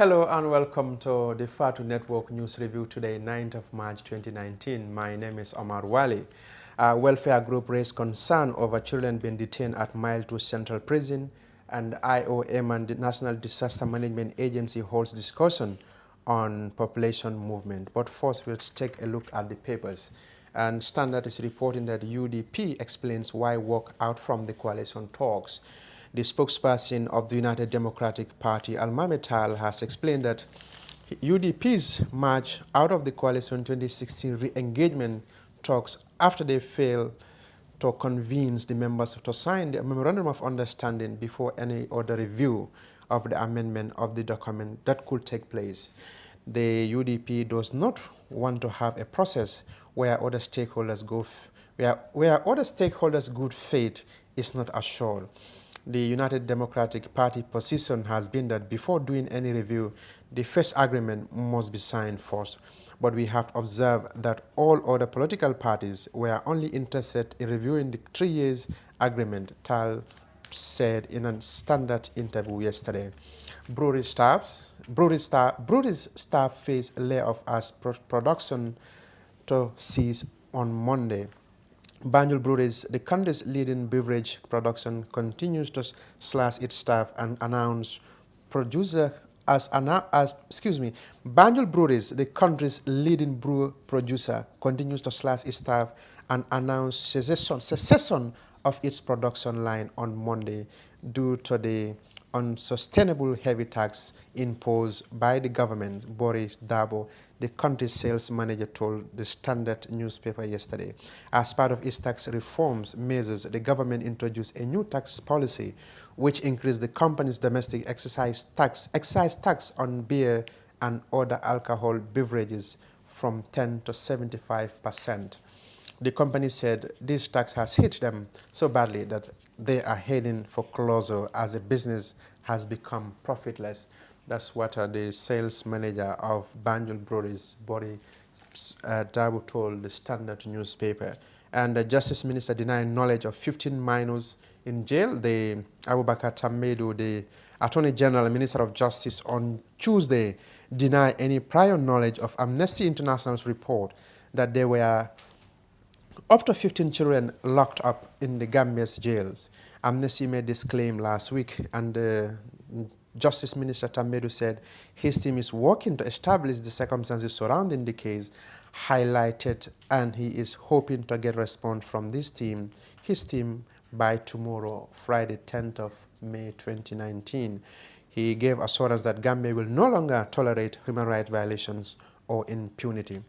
Hello and welcome to the Fatu Network News Review today, 9th of March 2019. My name is Omar Wali. A welfare group raised concern over children being detained at Mile 2 Central Prison, and IOM and the National Disaster Management Agency holds discussion on population movement. But first, we'll take a look at the papers. And Standard is reporting that UDP explains why walk out from the coalition talks. The spokesperson of the United Democratic Party, Al-Mahmet Tal, has explained that UDP's march out of the coalition 2016 re-engagement talks after they failed to convince the members to sign the Memorandum of Understanding before any other review of the amendment of the document that could take place. The UDP does not want to have a process where other stakeholders good faith is not assured. The United Democratic Party position has been that before doing any review, the first agreement must be signed first. But we have observed that all other political parties were only interested in reviewing the 3 years agreement, Tal said in a Standard interview yesterday. Brewery's staff faced a layoff as production to cease on Monday. Banjul Breweries, the country's leading beverage production, continues to slash its staff and announce Banjul Breweries, the country's leading brew producer, continues to slash its staff and announce cessation of its production line on Monday due to the unsustainable heavy tax imposed by the government. Boris Dabo, the country's sales manager, told the Standard newspaper yesterday. As part of its tax reforms measures, the government introduced a new tax policy which increased the company's domestic excise tax on beer and other alcohol beverages from 10 to 75%. The company said this tax has hit them so badly that they are heading for closure as the business has become profitless. That's what the sales manager of Banjul Breweries, Boris Dabo, told the Standard newspaper. And the Justice Minister denied knowledge of 15 minors in jail. The Abubakar Tamedu, the Attorney General and Minister of Justice, on Tuesday denied any prior knowledge of Amnesty International's report that there were up to 15 children locked up in the Gambia's jails. Amnesty made this claim last week, and Justice Minister Tamedu said his team is working to establish the circumstances surrounding the case, highlighted, and he is hoping to get response from his team, by tomorrow, Friday, 10th of May 2019. He gave assurance that Gambia will no longer tolerate human rights violations or impunity.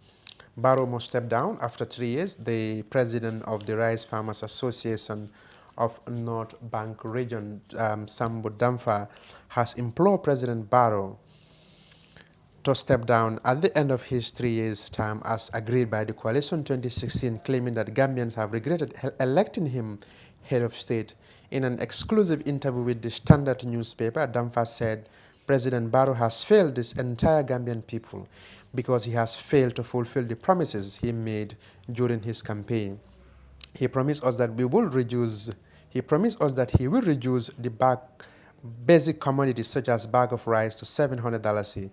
Barrow must step down after 3 years. The president of the Rice Farmers Association of North Bank Region, Sambo Damfa, has implored President Barrow to step down at the end of his 3 years' term as agreed by the coalition 2016, claiming that Gambians have regretted electing him head of state. In an exclusive interview with the Standard newspaper, Damfa said President Barrow has failed this entire Gambian people because he has failed to fulfill the promises he made during his campaign. He promised us that he will reduce the basic commodities such as bag of rice to $700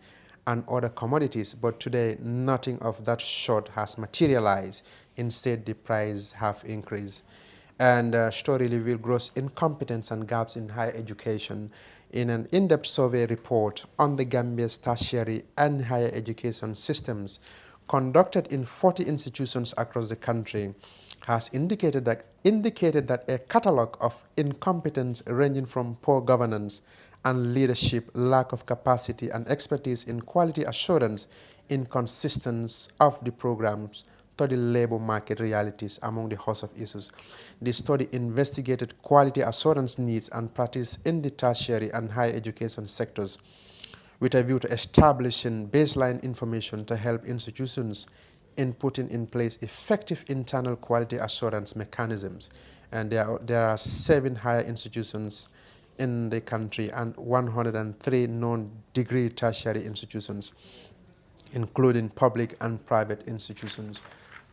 and other commodities, but today nothing of that sort has materialized. Instead, the price have increased. And story revealed gross incompetence and gaps in higher education. In an in-depth survey report on the Gambia's tertiary and higher education systems conducted in 40 institutions across the country, has indicated that a catalogue of incompetence ranging from poor governance and leadership, lack of capacity and expertise in quality assurance, inconsistency of the programs to the labor market realities among the host of issues. The study investigated quality assurance needs and practice in the tertiary and higher education sectors with a view to establishing baseline information to help institutions in putting in place effective internal quality assurance mechanisms. And there are 7 higher institutions in the country and 103 non-degree tertiary institutions, including public and private institutions.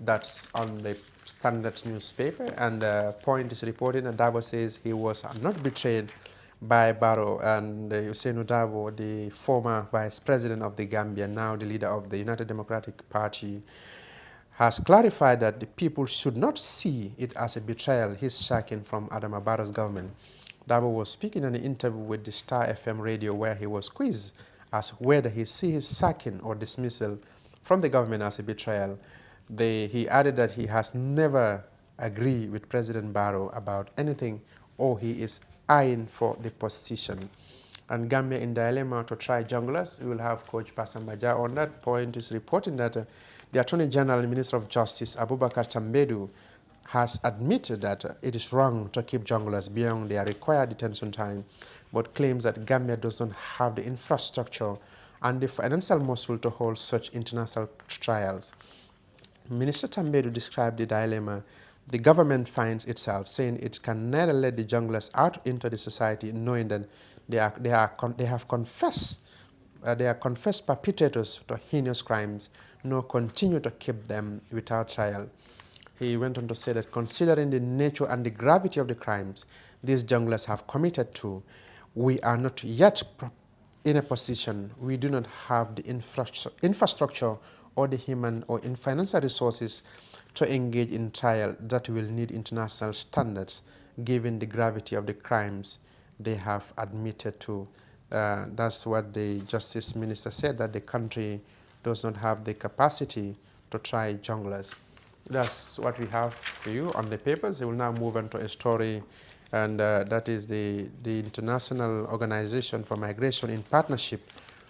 That's on the Standard newspaper. And the Point is reporting that Dabo says he was not betrayed by Barrow and Usainu Dabo, the former vice president of the Gambia, now the leader of the United Democratic Party, has clarified that the people should not see it as a betrayal, his sacking from Adama Barrow's government. Dabo was speaking in an interview with the Star FM radio where he was quizzed as whether he sees his sacking or dismissal from the government as a betrayal. He added that he has never agreed with President Barrow about anything, or he is eyeing for the position. And Gambia in dilemma to try junglers. We will have Coach Pastor Baja on that point. Is reporting that the Attorney General and Minister of Justice, Abubakar Tambedu, has admitted that it is wrong to keep junglers beyond their required detention time, but claims that Gambia doesn't have the infrastructure and the financial muscle to hold such international trials. Minister Tambedu described the dilemma the government finds itself, saying it can neither let the junglers out into the society, knowing that they are confessed perpetrators to heinous crimes, nor continue to keep them without trial. He went on to say that considering the nature and the gravity of the crimes these junglers have committed to, we are not yet in a position, we do not have the infrastructure or the human or in financial resources to engage in trial that will need international standards given the gravity of the crimes they have admitted to. That's what the Justice Minister said, that the country does not have the capacity to try junglers. That's what we have for you on the papers. We will now move on to a story, and that is the International Organization for Migration in partnership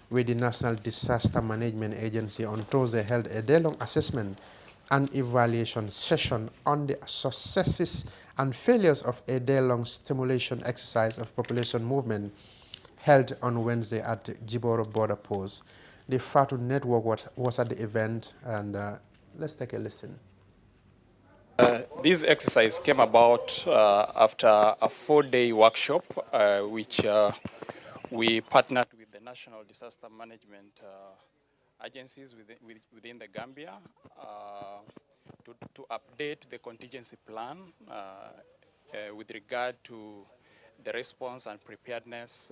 with the National Disaster Management Agency on Thursday held a day-long assessment and evaluation session on the successes and failures of a day-long stimulation exercise of population movement held on Wednesday at Jiboro border post. The FATU network was at the event, and let's take a listen. This exercise came about after a 4-day workshop, which we partnered with the National Disaster Management agencies within the Gambia to update the contingency plan with regard to the response and preparedness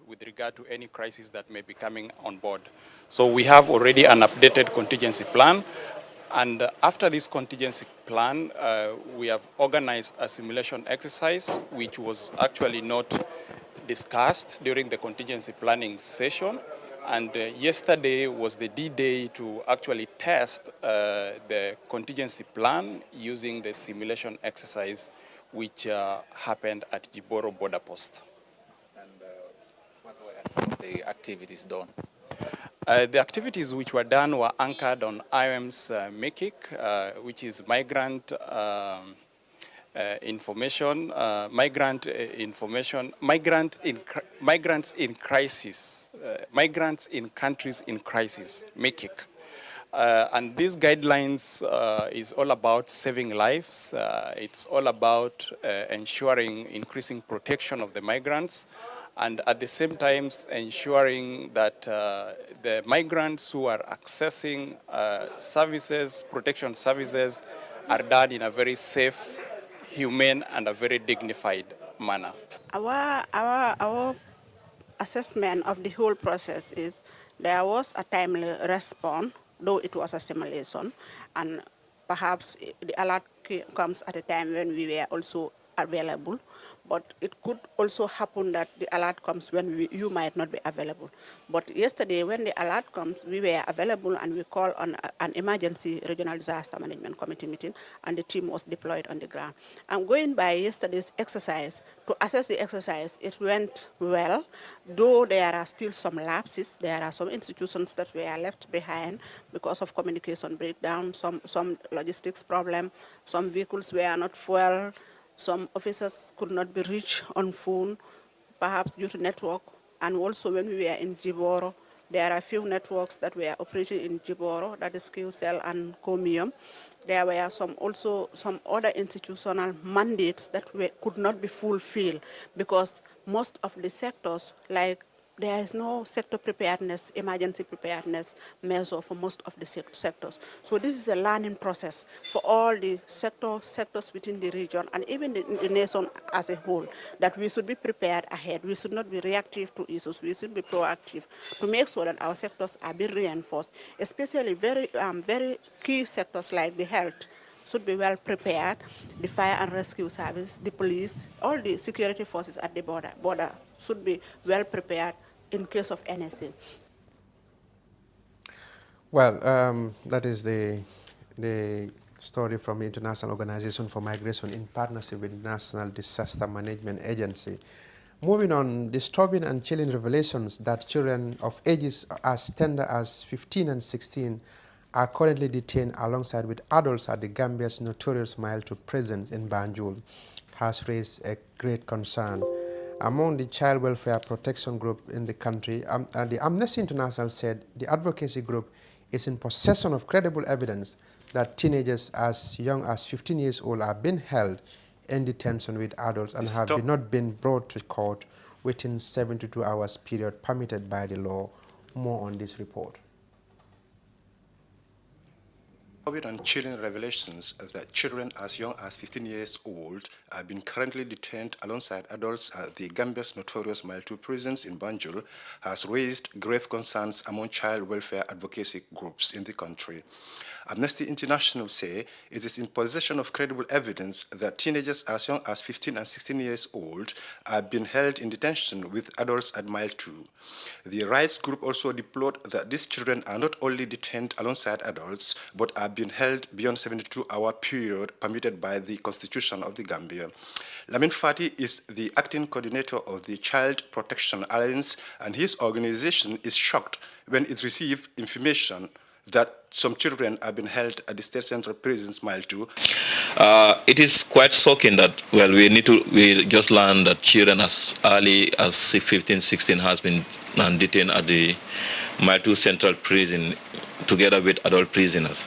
with regard to any crisis that may be coming on board. So we have already an updated contingency plan. And after this contingency plan, we have organized a simulation exercise, which was actually not discussed during the contingency planning session. And yesterday was the D-Day to actually test the contingency plan using the simulation exercise, which happened at Jiboro border post. And what were some of the activities done? The activities which were done were anchored on IOM's MICIC, which is migrants in crisis, migrants in countries in crisis, MICIC. And these guidelines is all about saving lives. It's all about ensuring increasing protection of the migrants, and at the same time ensuring that the migrants who are accessing services, protection services, are done in a very safe, humane, and a very dignified manner. Our assessment of the whole process is there was a timely response, though it was a simulation, and perhaps the alert comes at a time when we were also available, but it could also happen that the alert comes when you might not be available. But yesterday, when the alert comes, we were available and we called on an emergency regional disaster management committee meeting, and the team was deployed on the ground. And going by yesterday's exercise, to assess the exercise, it went well, though there are still some lapses. There are some institutions that were left behind because of communication breakdown, some logistics problem, some vehicles were not fuel, some officers could not be reached on phone, perhaps due to network. And also when we were in Jiboro, there are a few networks that were operating in Jiboro, that is QCell and Comium. There were also some other institutional mandates that could not be fulfilled because most of the sectors, like there is no sector preparedness, emergency preparedness measure for most of the sectors. So this is a learning process for all the sectors within the region and even the nation as a whole, that we should be prepared ahead. We should not be reactive to issues. We should be proactive to make sure that our sectors are being reinforced, especially very key sectors like the health should be well prepared, the fire and rescue service, the police, all the security forces at the border should be well prepared in case of anything. Well, that is the story from the International Organization for Migration in partnership with the National Disaster Management Agency. Moving on, disturbing and chilling revelations that children of ages as tender as 15 and 16 are currently detained alongside with adults at the Gambia's notorious Mile 2 prison in Banjul has raised a great concern. Among the child welfare protection group in the country, the Amnesty International said the advocacy group is in possession of credible evidence that teenagers as young as 15 years old are being held in detention with adults and have not been brought to court within 72 hours period permitted by the law. More on this report. And chilling revelations that children as young as 15 years old have been currently detained alongside adults at the Gambia's notorious Mile 2 prisons in Banjul has raised grave concerns among child welfare advocacy groups in the country. Amnesty International say it is in possession of credible evidence that teenagers as young as 15 and 16 years old have been held in detention with adults at Mile 2. The rights group also deplored that these children are not only detained alongside adults, but are being held beyond 72-hour period permitted by the Constitution of the Gambia. Lamin Fati is the acting coordinator of the Child Protection Alliance, and his organization is shocked when it received information that some children have been held at the State Central Prisons Mile 2. It is quite shocking that, well, we just learned that children as early as 15, 16 has been detained at the Mile 2 Central Prison together with adult prisoners.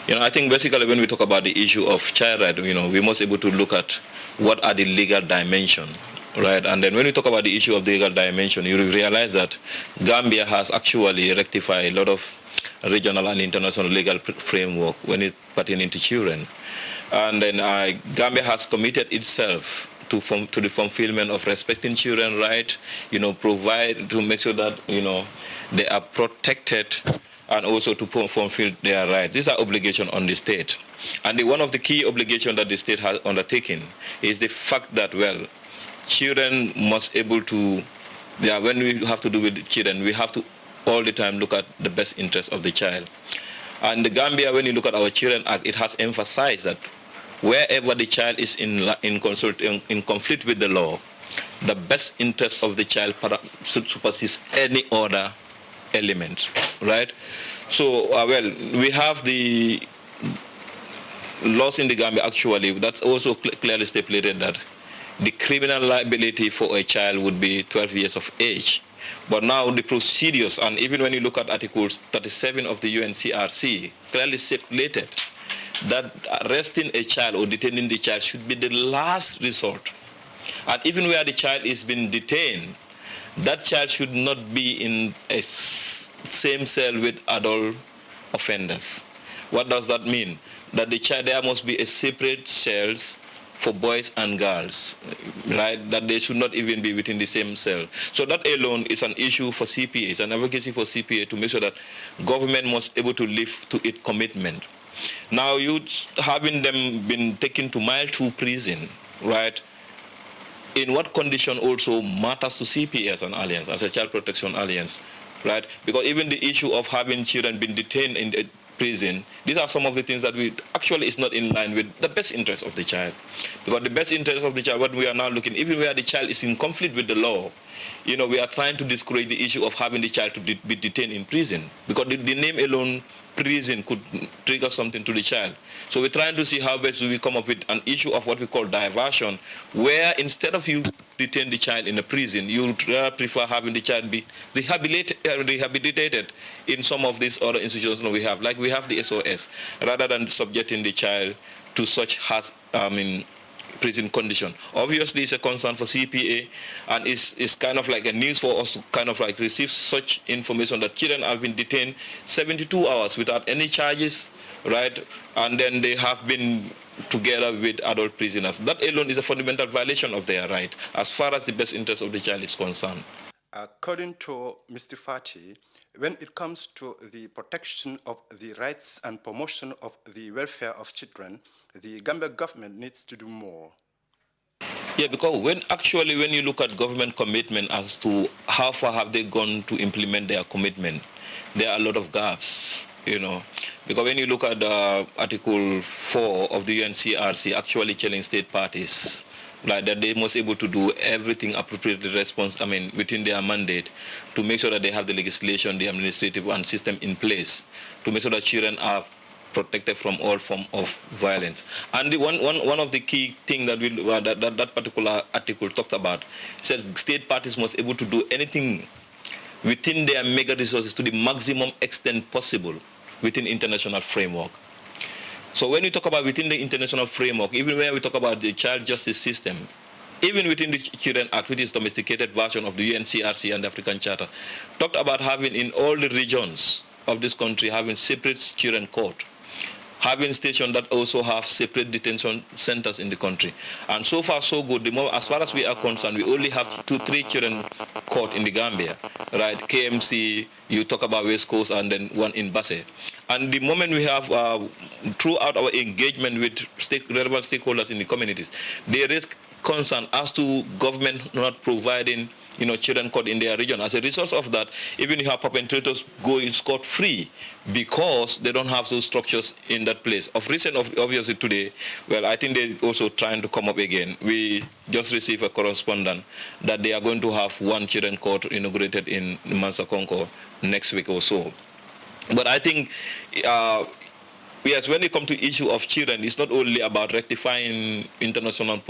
I think basically when we talk about the issue of child rights, we must be able to look at what are the legal dimensions, right? And then when we talk about the issue of the legal dimension, you realize that Gambia has actually rectified a lot of regional and international legal framework when it pertains to children. And then Gambia has committed itself to the fulfillment of respecting children's rights, provide to make sure that, they are protected and also to fulfill their rights. These are obligations on the state. And one of the key obligations that the state has undertaken is the fact that, well, children must able to, when we have to do with children, we have to all the time look at the best interest of the child. And the Gambia, when you look at our Children Act, it has emphasized that wherever the child is in conflict with the law, the best interest of the child should supersede any other element, right? So, well, we have the laws in the Gambia actually that's also clearly stipulated that the criminal liability for a child would be 12 years of age. But now the procedures, and even when you look at Article 37 of the UNCRC, clearly stipulated that arresting a child or detaining the child should be the last resort. And even where the child is being detained, that child should not be in a same cell with adult offenders. What does that mean? That the child, there must be a separate cells for boys and girls, right? That they should not even be within the same cell. So that alone is an issue for CPA, it's an advocacy for CPA to make sure that government must be able to live to its commitment. Now, having them been taken to Mile 2 prison, right? In what condition also matters to CPA as an alliance, as a child protection alliance, right? Because even the issue of having children been detained in the prison, these are some of the things that we actually is not in line with the best interest of the child. Because the best interest of the child, what we are now looking, even where the child is in conflict with the law, we are trying to discourage the issue of having the child to be detained in prison. Because the name alone, prison, could trigger something to the child. So we're trying to see how best do we come up with an issue of what we call diversion, where instead of you detain the child in a prison, you prefer having the child be rehabilitated in some of these other institutions that we have, like we have the SOS, rather than subjecting the child to such prison condition. Obviously, it's a concern for CPA, and it's kind of like a news for us to kind of like receive such information that children have been detained 72 hours without any charges, right? And then they have been together with adult prisoners. That alone is a fundamental violation of their right, as far as the best interest of the child is concerned. According to Mr. Fati, when it comes to the protection of the rights and promotion of the welfare of children, the Gambia government needs to do more. Yeah, because when you look at government commitment as to how far have they gone to implement their commitment, there are a lot of gaps, you know. Because when you look at Article 4 of the UNCRC actually telling state parties like that they must be able to do everything appropriately within their mandate to make sure that they have the legislation, the administrative and system in place to make sure that children are protected from all form of violence. And the one of the key things that that particular article talked about says state parties must be able to do anything within their mega resources to the maximum extent possible within international framework. So when you talk about within the international framework, even when we talk about the child justice system, even within the Children Act, which is domesticated version of the UNCRC and the African Charter, talked about having in all the regions of this country having separate children court, having stations that also have separate detention centers in the country. And so far so good. As far as we are concerned, we only have 2-3 children court in the Gambia, right? KMC, you talk about West Coast, and then one in Basse. And the moment we have, throughout our engagement with relevant stakeholders in the communities, they raise concern as to government not providing children court in their region. As a result of that, even you have perpetrators going scot-free because they don't have those structures in that place. Of recent, obviously today, well, I think they're also trying to come up again. We just received a correspondence that they are going to have one children court inaugurated in Mansa Concord next week or so. But I think, yes, when it comes to issue of children, it's not only about rectifying international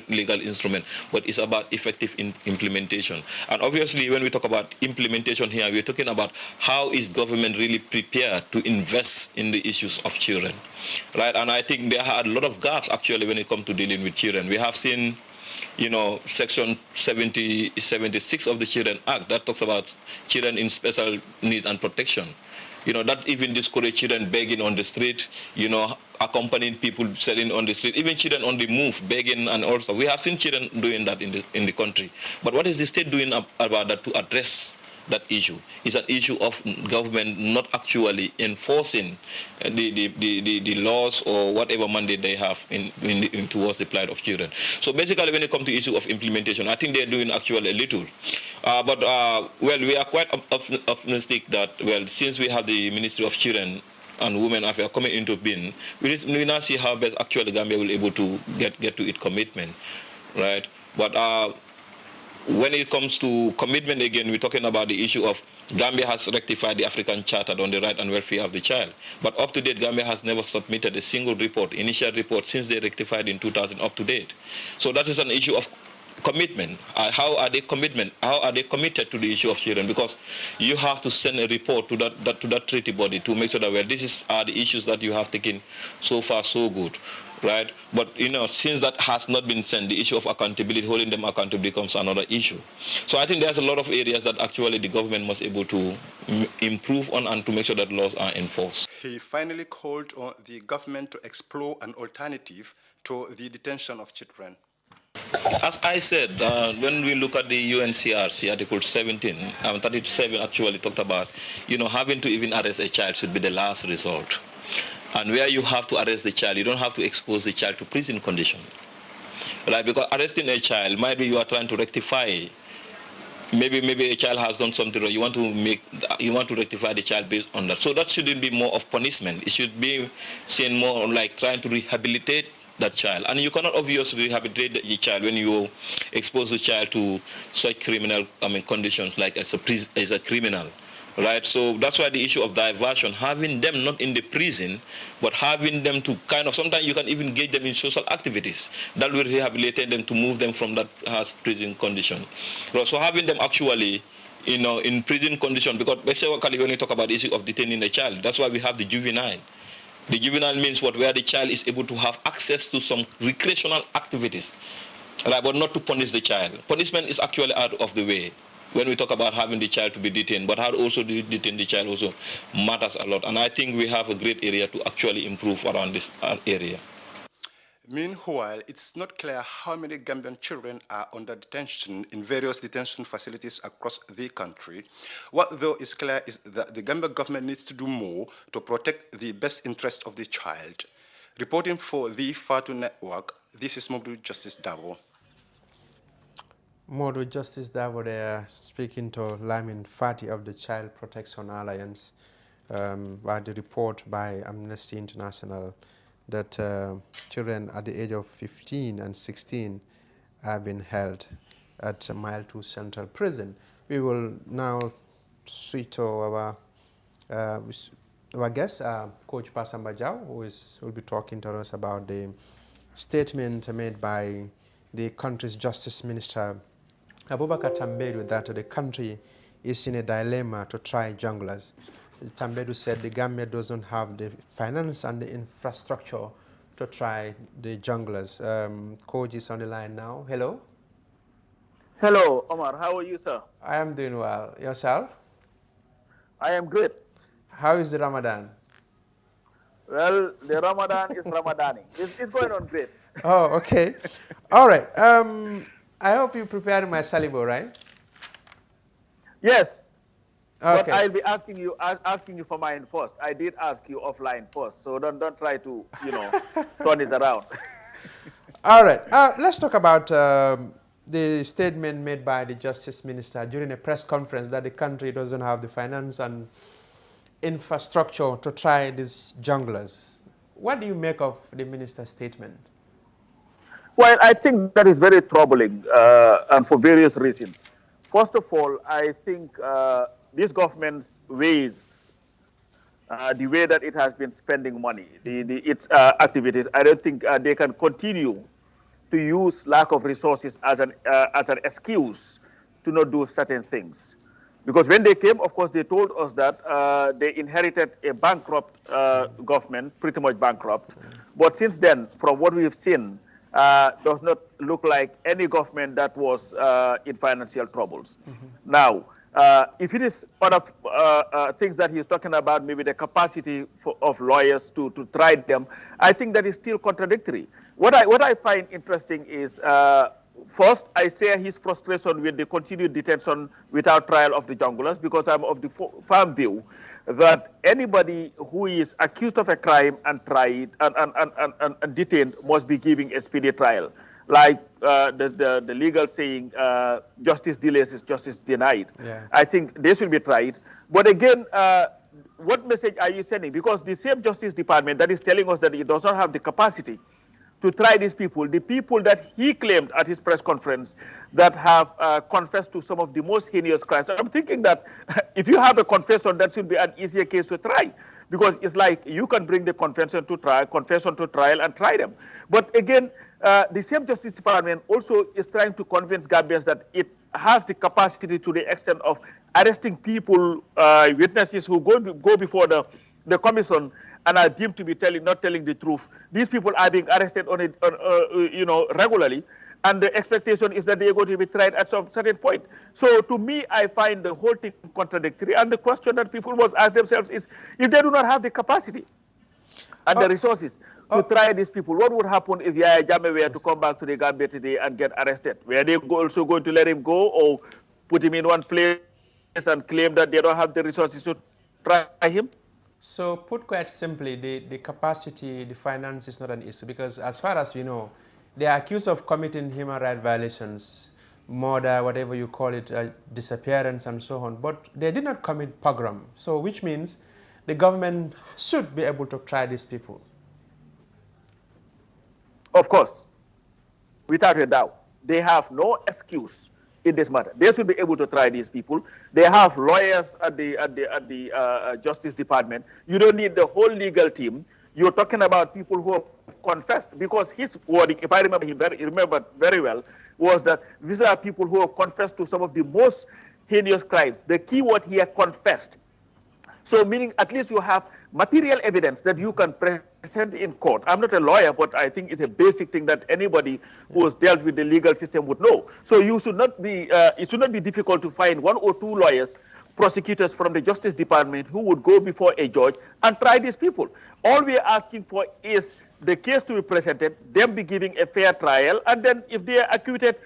legal instrument, but it's about effective implementation. And obviously, when we talk about implementation here, we're talking about how is government really prepared to invest in the issues of children, right? And I think there are a lot of gaps actually when it comes to dealing with children. We have seen, Section 76 of the Children Act that talks about children in special needs and protection. That even discourage children begging on the street, accompanying people selling on the street, even children on the move, begging, and also we have seen children doing that in the country. But what is the state doing about that to address that issue? It's an issue of government not actually enforcing the laws or whatever mandate they have in towards the plight of children. So basically, when it comes to issue of implementation, I think they're doing actually a little. Well, we are quite optimistic that, well, since we have the Ministry of Children and Women Affairs coming into being, we now see how best actually Gambia will be able to get to its commitment, right? But when it comes to commitment, again, we're talking about the issue of Gambia has rectified the African Charter on the right and welfare of the child. But up to date, Gambia has never submitted a single report, initial report, since they rectified in 2000 up to date. So that is an issue of commitment. How are they committed to the issue of children? Because you have to send a report to that treaty body to make sure that, well, this are the issues that you have taken so far so good, right? But since that has not been sent, the issue of accountability, holding them accountable, becomes another issue. So I think there's a lot of areas that actually the government must be able to improve on and to make sure that laws are enforced. He finally called on the government to explore an alternative to the detention of children. As I said, when we look at the UNCRC Article 37 actually talked about, having to even arrest a child should be the last resort. And where you have to arrest the child, you don't have to expose the child to prison condition. Right? Because arresting a child, maybe you are trying to rectify, maybe a child has done something wrong, you want to rectify the child based on that. So that shouldn't be more of punishment. It should be seen more like trying to rehabilitate that child. And you cannot obviously rehabilitate the child when you expose the child to such criminal conditions, like as a criminal. Right, so that's why the issue of diversion, having them not in the prison, but having them to sometimes you can even engage them in social activities that will rehabilitate them to move them from that harsh prison condition. So having them actually, in prison condition, because basically when we talk about the issue of detaining a child, that's why we have the juvenile The juvenile means what, where the child is able to have access to some recreational activities, right, but not to punish the child. Punishment is actually out of the way when we talk about having the child to be detained, but how also do you detain the child also matters a lot. And I think we have a great area to actually improve around this area. Meanwhile, it's not clear how many Gambian children are under detention in various detention facilities across the country. What, though, is clear is that the Gambian government needs to do more to protect the best interest of the child. Reporting for the Fatu Network, this is Modu Justice Davo. Modu Justice Davo there, speaking to Lamin Fati of the Child Protection Alliance, about the report by Amnesty International that children at the age of 15 and 16 have been held at Mile 2 Central Prison. We will now switch to our guest, Coach Pasamba Jau, who will be talking to us about the statement made by the country's Justice Minister, Abubakar Tambedu, that the country is in a dilemma to try junglers. Tambedu said the Gambia doesn't have the finance and the infrastructure to try the junglers. Coach is on the line now. Hello. Hello, Omar. How are you, sir? I am doing well. Yourself? I am good. How is the Ramadan? Well, the Ramadan is Ramadani. It's going on great. Oh, okay. All right. I hope you prepared my salibo, right? Yes. Okay. But I'll be asking you for mine first. I did ask you offline first, so don't try to, turn it around. All right. Let's talk about the statement made by the Justice Minister during a press conference that the country doesn't have the finance and infrastructure to try these junglers. What do you make of the minister's statement? Well, I think that is very troubling, and for various reasons. First of all, I think this government's ways, the way that it has been spending money, its activities, I don't think they can continue to use lack of resources as an excuse to not do certain things. Because when they came, of course, they told us that they inherited a bankrupt government, pretty much bankrupt. But since then, from what we've seen, does not look like any government that was in financial troubles. Now, if it is other things that he's talking about, maybe the capacity of lawyers to try them, I think that is still contradictory. What I find interesting is, first, I share his frustration with the continued detention without trial of the junglers, because I'm of the firm view that anybody who is accused of a crime and tried and detained must be given a speedy trial. Like the legal saying, justice delays is justice denied. Yeah. I think they should be tried. But again, what message are you sending? Because the same Justice Department that is telling us that it does not have the capacity to try these people, the people that he claimed at his press conference that have confessed to some of the most heinous crimes. I'm thinking that if you have a confession, that should be an easier case to try, because it's like you can bring the confession to trial and try them. But again, the same Justice Department also is trying to convince Gambians that it has the capacity to the extent of arresting people, witnesses who go before the commission and are deemed to be not telling the truth. These people are being arrested regularly, and the expectation is that they are going to be tried at some certain point. So to me, I find the whole thing contradictory. And the question that people must ask themselves is, if they do not have the capacity and the resources to try these people, what would happen if Yahya Jammeh were to come back to the Gambia today and get arrested? Were they also going to let him go, or put him in one place and claim that they don't have the resources to try him? So put quite simply, the capacity, the finance is not an issue, because as far as we know, they are accused of committing human rights violations, murder, whatever you call it, disappearance and so on, but they did not commit pogrom. So which means the government should be able to try these people. Of course, without a doubt. They have no excuse in this matter. They should be able to try these people. They have lawyers at the Justice Department. You don't need the whole legal team. You're talking about people who have confessed, because his wording, if I remember very well, was that these are people who have confessed to some of the most heinous crimes. The key word here, confessed. So meaning at least you have material evidence that you can present in court. I'm not a lawyer, but I think it's a basic thing that anybody who has dealt with the legal system would know. So you should not be, it should not be difficult to find 1 or 2 lawyers, prosecutors from the Justice Department who would go before a judge and try these people. All we are asking for is the case to be presented, them be giving a fair trial, and then if they are acquitted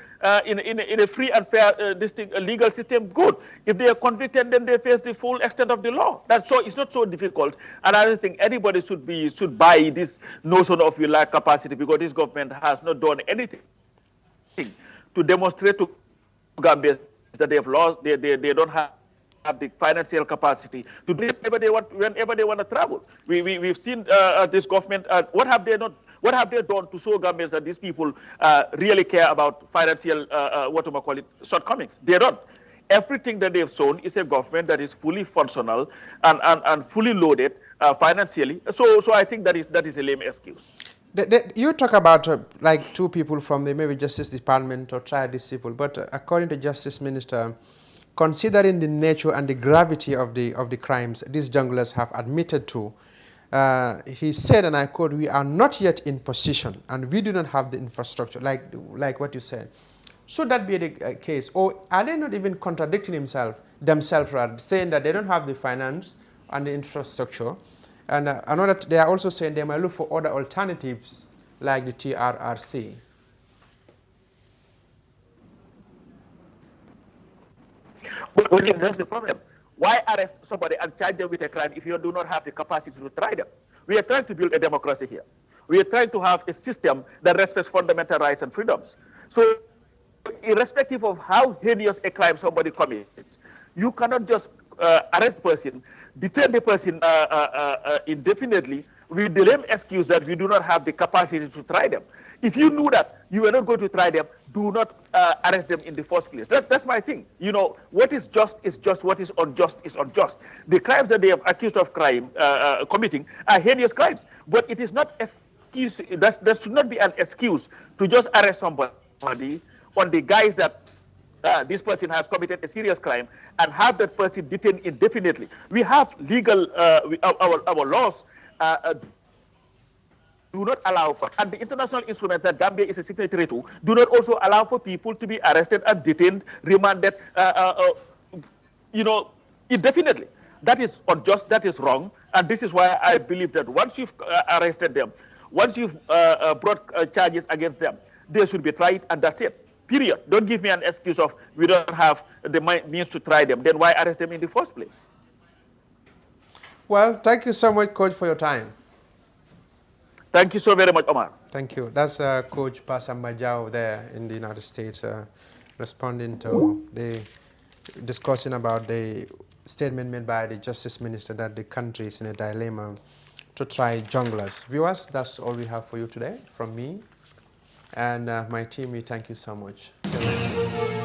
in a free and fair legal system, good. If they are convicted, then they face the full extent of the law. That's so. It's not so difficult, and I don't think anybody should buy this notion of you lack capacity, because this government has not done anything to demonstrate to Gambians that they have lost. They don't have the financial capacity to do whenever they want to travel. We've seen this government. What have they done to show Gambians that these people really care about financial shortcomings? They don't. Everything that they've shown is a government that is fully functional and fully loaded financially. So I think that is a lame excuse. You talk about like 2 people from the maybe Justice Department or try these people, but according to Justice Minister, considering the nature and the gravity of the crimes these junglers have admitted to, he said, and I quote, "We are not yet in position and we do not have the infrastructure," like what you said. Should that be the case? Or are they not even contradicting themselves rather, saying that they don't have the finance and the infrastructure? And I know that they are also saying they might look for other alternatives like the TRRC. But that's the problem. Why arrest somebody and charge them with a crime if you do not have the capacity to try them? We are trying to build a democracy here. We are trying to have a system that respects fundamental rights and freedoms. So irrespective of how heinous a crime somebody commits, you cannot just arrest the person, detain the person indefinitely with the lame excuse that we do not have the capacity to try them. If you knew that you were not going to try them, do not arrest them in the first place. That's my thing. You know, what is just is just, what is unjust is unjust. The crimes that they have accused of committing are heinous crimes, but it is not excuse. That should not be an excuse to just arrest somebody on the guise that this person has committed a serious crime and have that person detained indefinitely. We have legal, our laws do not allow for, and the international instruments that Gambia is a signatory to do not also allow for people to be arrested and detained, remanded, indefinitely. That is unjust, that is wrong, and this is why I believe that once you've arrested them, once you've brought charges against them, they should be tried, and that's it. Period. Don't give me an excuse of we don't have the means to try them. Then why arrest them in the first place? Well, thank you so much, Coach, for your time. Thank you so very much, Omar. Thank you. That's Coach Pasamba Jao there in the United States responding to discussing about the statement made by the Justice Minister that the country is in a dilemma to try junglers. Viewers, that's all we have for you today from me and my team. We thank you so much. Till next week.